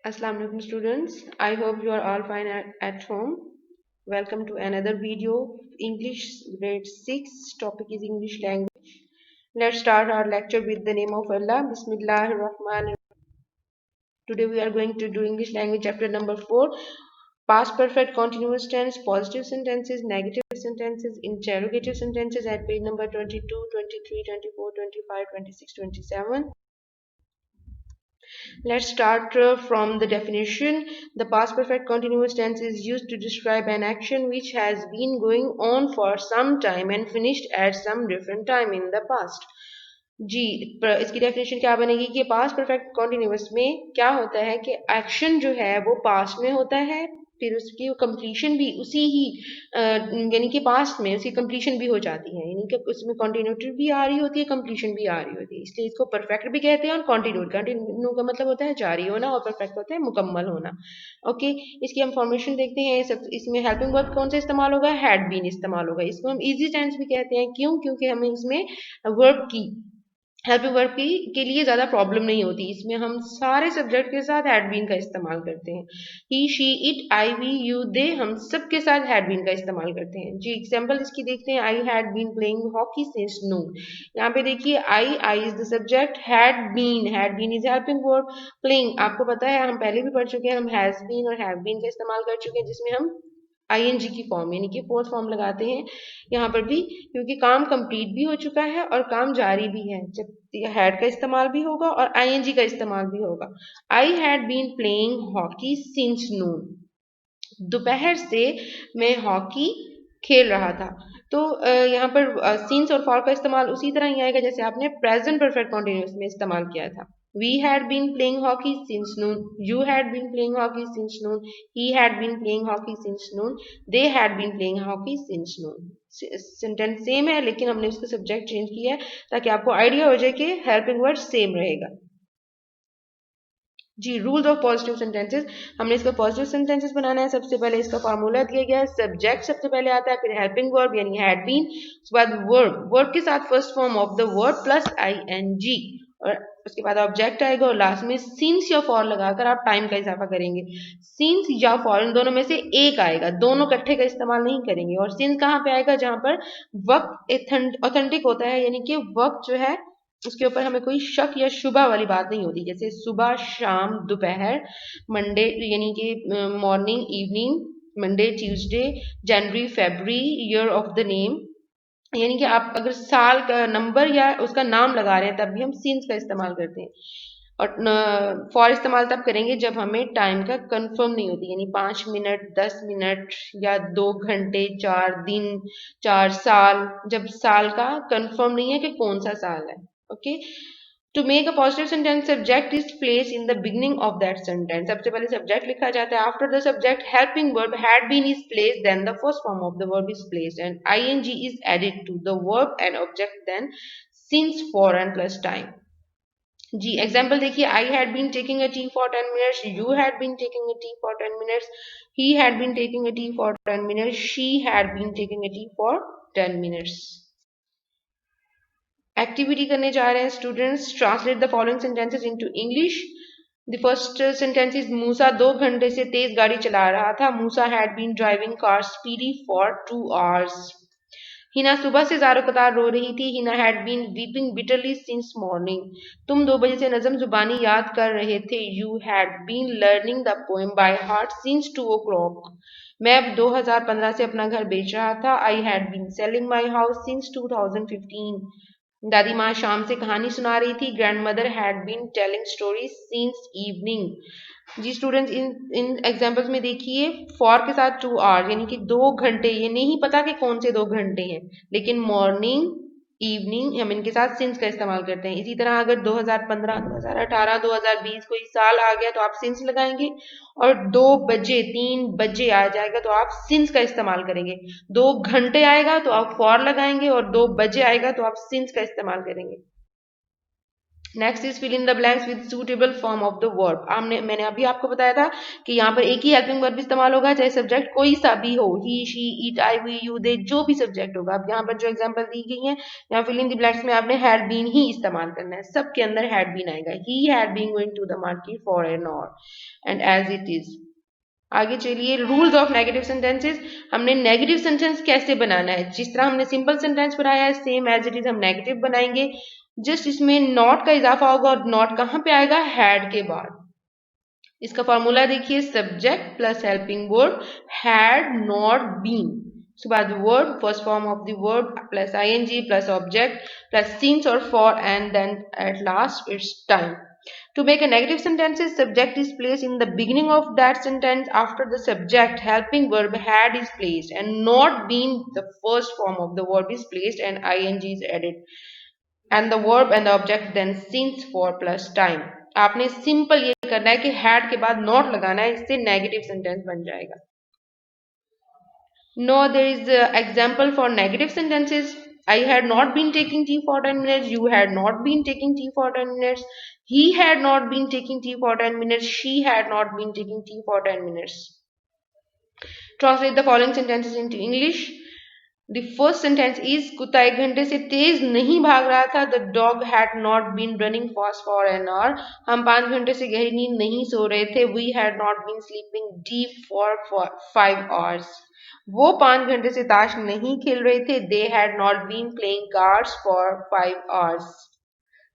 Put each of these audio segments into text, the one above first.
Assalamu alaikum students. I hope you are all fine at home. Welcome to another video English grade 6. Topic is English language. Let's start our lecture with the name of Allah. Bismillahir Rahmanir Rahim. Today we are going to do English language chapter number 4. Past perfect continuous tense, positive sentences, negative sentences, interrogative sentences at page number 22, 23, 24, 25, 26, 27. Let's start from the definition. The past perfect continuous tense is used to describe an action which has been going on for some time and finished at some different time in the past. जी इसकी definition क्या बनेगी कि past perfect continuous में क्या होता है कि action जो है वो पास्ट में होता है, फिर उसकी कंप्लीशन भी उसी ही यानी कि पास्ट में उसकी कंप्लीशन भी हो जाती है, यानी कि उसमें कंटिन्यूटी भी आ रही होती है, कंप्लीशन भी आ रही होती है, इसलिए इसको परफेक्ट भी कहते हैं। और कंटिन्यू का मतलब होता है जारी होना और परफेक्ट होता है मुकम्मल होना। ओके, इसकी हम फॉर्मेशन देखते हैं। सब इसमें हेल्पिंग वर्ब कौन सा इस्तेमाल होगा? हैड बीन इस्तेमाल होगा। इसको हम इजी टेंस भी कहते हैं। क्यों? क्योंकि हमें इसमें वर्ब की हेल्पिंग वर्ब के लिए ज्यादा प्रॉब्लम नहीं होती। इसमें हम सारे सब्जेक्ट के साथ हैड बीन का इस्तेमाल करते हैं। He, she, it, I, we, you, they, हम सब के साथ हैड बीन का इस्तेमाल करते हैं। जी एग्जांपल इसकी देखते हैं। I had been playing hockey since noon. यहाँ पे देखिए I is the subject, had been is helping verb, playing आपको पता है हम पहले भी पढ़ चुके हैं, हम हैज बीन और हैव बीन का इस्तेमाल कर चुके हैं, जिसमें हम आईएनजी की फॉर्म यानी कि फोर्थ फॉर्म लगाते हैं यहाँ पर भी, क्योंकि काम कंप्लीट भी हो चुका है और काम जारी भी है। जब हैड का इस्तेमाल भी होगा और आईएनजी का इस्तेमाल भी होगा। I had been playing hockey since noon. दोपहर से मैं हॉकी खेल रहा था। तो यहाँ पर सिंस और फॉर का इस्तेमाल उसी तरह ही आएगा जैसे आपने प्रेजेंट परफेक्ट कॉन्टिन्यूअस में इस्तेमाल किया था। We had been playing hockey since noon. You had been playing hockey since noon. He had been playing hockey since noon. They had been playing hockey since noon. Sentence same है लेकिन हमने उसका subject change किया है ताकि आपको idea हो जाए कि हेल्पिंग वर्ड सेम रहेगा। जी रूल्स ऑफ पॉजिटिव सेंटेंसेस, हमने इसका पॉजिटिव सेंटेंसेस बनाना है। सबसे पहले इसका फार्मूला दिया गया है। सब्जेक्ट सबसे पहले आता है, फिर हेल्पिंग वर्ब यानी हैड बीन, उसके बाद वर्ब के साथ first form of the verb plus ING, और उसके बाद ऑब्जेक्ट आएगा और लास्ट में सिंस या फॉर लगाकर आप टाइम का इजाफा करेंगे। सिंस या फॉर इन दोनों में से एक आएगा, दोनों इकट्ठे का इस्तेमाल नहीं करेंगे। और सिंस कहाँ पे आएगा? जहां पर वक्त ऑथेंटिक होता है, यानी कि वक्त जो है उसके ऊपर हमें कोई शक या शुबा वाली बात नहीं होती, जैसे सुबह, शाम, दोपहर, मंडे यानी कि morning, evening, Monday, Tuesday, January, February, year of the name, यानी कि आप अगर साल का नंबर या उसका नाम लगा रहे हैं तब भी हम सिंस का इस्तेमाल करते हैं। और फॉर इस्तेमाल तब करेंगे जब हमें टाइम का कंफर्म नहीं होती, यानी 5 मिनट, 10 मिनट या 2 घंटे, 4 दिन, 4 साल, जब साल का कंफर्म नहीं है कि कौन सा साल है। Okay, to make a positive sentence subject is place in the beginning of that sentence. सबसे पहले सब्जेक्ट लिखा जाता है, after the subject helping verb had been is place, then the first form of the verb is place and ING is added to the verb and object, then since, for and plus time. जी example देखिए। I had been taking a tea for 10 minutes, you had been taking a tea for 10 minutes, he had been taking a tea for 10 minutes, she had been taking a tea for 10 minutes. Activity करने जा रहे हैं students. Translate the following sentences into English. The first sentence is Musa 2 घंटे से तेज गाड़ी चला रहा था। Musa had been driving car speedy for 2 hours. Hina सुबह से ज़ारो कतार रो रही थी। Hina had been weeping bitterly since morning. तुम 2 बजे से नज़म जुबानी याद कर रहे थे। You had been learning the poem by heart since 2 o'clock। मैं अब 2015 से अपना घर बेच रहा था। I had been selling my house since 2015। दादी माँ शाम से कहानी सुना रही थी। Grandmother had been telling story since evening. जी स्टूडेंट्स, इन एग्जांपल्स में देखिए फॉर के साथ 2 आवर यानी कि 2 घंटे, ये नहीं पता कि कौन से 2 घंटे हैं, लेकिन मॉर्निंग, इवनिंग हम इनके साथ सिंस का इस्तेमाल करते हैं। इसी तरह अगर 2015, 2018, 2020 कोई साल आ गया तो आप सिंस लगाएंगे, और 2 बजे, 3 बजे आ जाएगा तो आप सिंस का इस्तेमाल करेंगे। 2 घंटे आएगा तो आप फॉर लगाएंगे और 2 बजे आएगा तो आप सिंस का इस्तेमाल करेंगे। Next is fill in the blanks with suitable form of the verb. मैंने अभी आपको बताया था कि यहाँ पर एक ही हेल्पिंग वर्ब इस्तेमाल होगा, चाहे सब्जेक्ट कोई सा भी हो, he she it I we you they, जो भी सब्जेक्ट होगा। अब यहाँ पर जो एग्जांपल दी गई है, यहाँ फिल इन द ब्लैंक्स में आपने हैड बीन ही इस्तेमाल करना है, सबके अंदर हैड बीन आएगा। He had been going to the market for an hour and as it is. आगे चलिए, रूल्स ऑफ नेगेटिव सेंटेंसेस। हमने नेगेटिव सेंटेंस कैसे बनाना है, जिस तरह हमने सिंपल सेंटेंस बनाया है सेम एज इट इज हम नेगेटिव बनाएंगे। जस्ट इसमें नॉट का इजाफा होगा, और नॉट कहाँ पे आएगा, हैड के बाद। इसका फॉर्मूला देखिए, subject plus helping verb, had not been, उसके बाद verb, first form of the verb plus ING plus object plus since और for, and then at last it's time. To make a negative sentence, subject is placed in the beginning of that sentence. After the subject, helping verb had is placed, and not being the first form of the verb is placed, and ing is added, and the verb and the object then since for plus time. आपने simple ये करना है कि had के बाद not लगाना है, इससे नेगेटिव सेंटेंस बन जाएगा. No, there is an example for negative sentences. I had not been taking tea for 10 minutes. You had not been taking tea for 10 minutes. He had not been taking tea for 10 minutes. She had not been taking tea for 10 minutes. Translate the following sentences into English. The first sentence is कुत्ता 1 घंटे से तेज नहीं भाग रहा था. The dog had not been running fast for an hour. हम 5 घंटे से गहरी नींद नहीं सो रहे थे. We had not been sleeping deep for 5 hours. वो 5 घंटे से ताश नहीं खेल रहे थे. They had not been playing cards for 5 hours.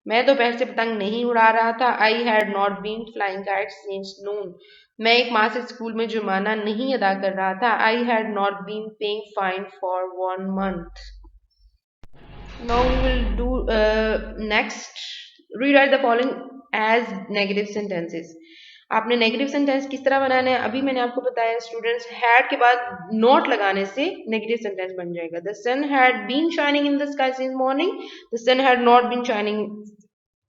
मैं दोपहर से पतंग नहीं उड़ा रहा था. I had not been flying kites since noon. मैं 1 माह से स्कूल में जुर्माना नहीं अदा कर रहा था. I had not been paying fine for 1 month. Now we will do next. Rewrite the following as negative sentences. आपने नेगेटिव सेंटेंस किस तरह बनाना है, अभी मैंने आपको बताया स्टूडेंट्स. हैड के बाद नॉट लगाने से नेगेटिव सेंटेंस बन जाएगा. The sun had been shining in the sky since morning. The sun had not been shining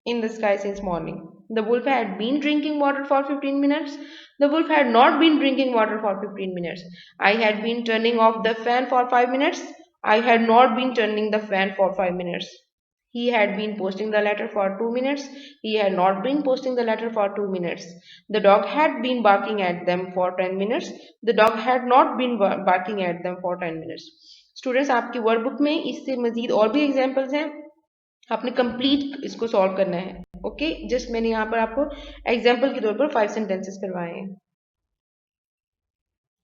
in the sky since morning. The wolf had been drinking water for 15 minutes. The wolf had not been drinking water for 15 minutes. I had been turning off the fan for 5 minutes. I had not been turning the fan for 5 minutes. He had been posting the letter for 2 minutes. He had not been posting the letter for 2 minutes. The dog had been barking at them for 10 minutes. The dog had not been barking at them for 10 minutes. Students, आपकी workbook में इससे मजीद और भी examples हैं, आपने complete इसको solve करना है. ओके, जस्ट मैंने यहाँ पर आपको एग्जाम्पल के तौर पर 5 सेंटेंसेस करवाए हैं.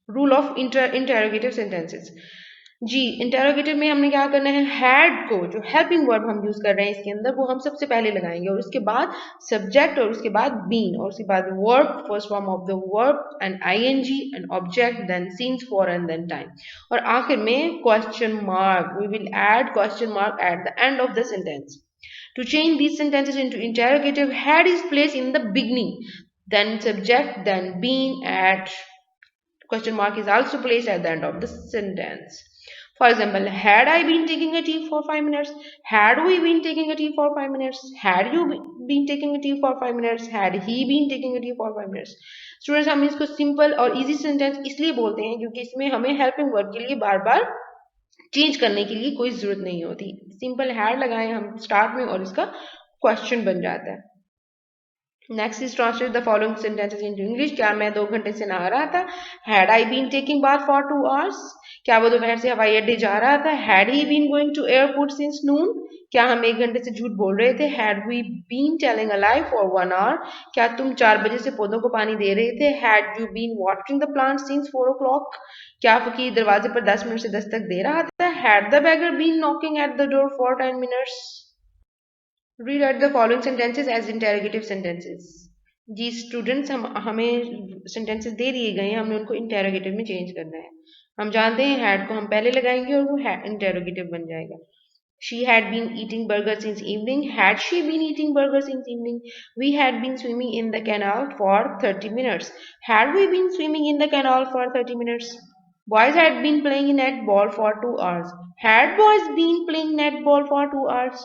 Rule of interrogative sentences. जी, इंटेरोगेटिव में हमने क्या करना है, हैड को जो हेल्पिंग वर्ब हम यूज कर रहे हैं इसके अंदर, वो हम सबसे पहले लगाएंगे, और उसके बाद सब्जेक्ट, और उसके बाद बीन, और उसके बाद verb, first form of the verb, and ING, and object, then since for, and then time, और आखिर में question mark. We will add question mark at the end of the sentence. To change these sentences into interrogative, had is placed in the beginning, then subject, then been, at question mark is also placed at the end of the sentence. For example, had I been taking a tea for 5 minutes? Had we been taking a tea for 5 minutes? Had you been taking a tea for 5 minutes? Had he been taking a tea for 5 minutes? Students, हम इसको simple और easy sentence इसलिए बोलते हैं क्योंकि इसमें हमें helping verb के लिए बार बार चेंज करने के लिए कोई जरूरत नहीं होती. सिंपल हैड लगाए हम स्टार्ट में और इसका क्वेश्चन बन जाता है. Next is translate the following sentences into English. क्या मैं 2 घंटे से नहा रहा था? Had I been taking bath for 2 hours? क्या वो दोपहर से हवाई अड्डे जा रहा था? Had he been going to airport since noon? क्या हम 1 घंटे से झूठ बोल रहे थे? Had we been telling a lie for 1 hour? क्या तुम 4 बजे से पौधों को पानी दे रहे थे? Had you been watering the plant since 4 o'clock? क्या फकीर दरवाजे पर 10 मिनट से दस्तक दे रहा था? Had the beggar been knocking at the door for 10 minutes? Rewrite the following sentences as interrogative sentences. जी स्टूडेंट्स, हमें सेंटेंसेस दे दिए गए हैं, हमने उनको इंटेरोगेटिव में चेंज करना है. हम जानते हैं हैड को हम पहले लगाएंगे और वो इंटेरोगेटिव बन जाएगा. She had been eating burgers since evening. Had she been eating burgers since evening? We had been swimming in the canal for 30 minutes. Had we been swimming in the canal for 30 minutes? Boys had been playing netball for 2 hours. Had boys been playing netball for 2 hours?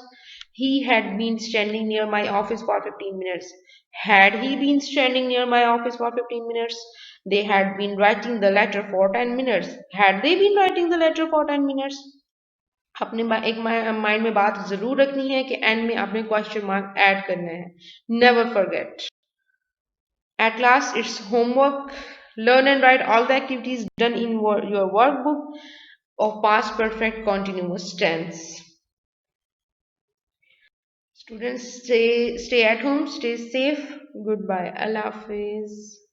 He had been standing near my office for 15 minutes. Had he been standing near my office for 15 minutes? They had been writing the letter for 10 minutes. Had they been writing the letter for 10 minutes? अपने एक mind में बात जरूर रखनी है कि and में आपने क्वेश्चन मार्क ऐड करना है. Never forget. At last, it's homework. Learn and write all the activities done in your workbook of past perfect continuous tense. Students, stay at home, stay safe. Goodbye. Allah Hafiz.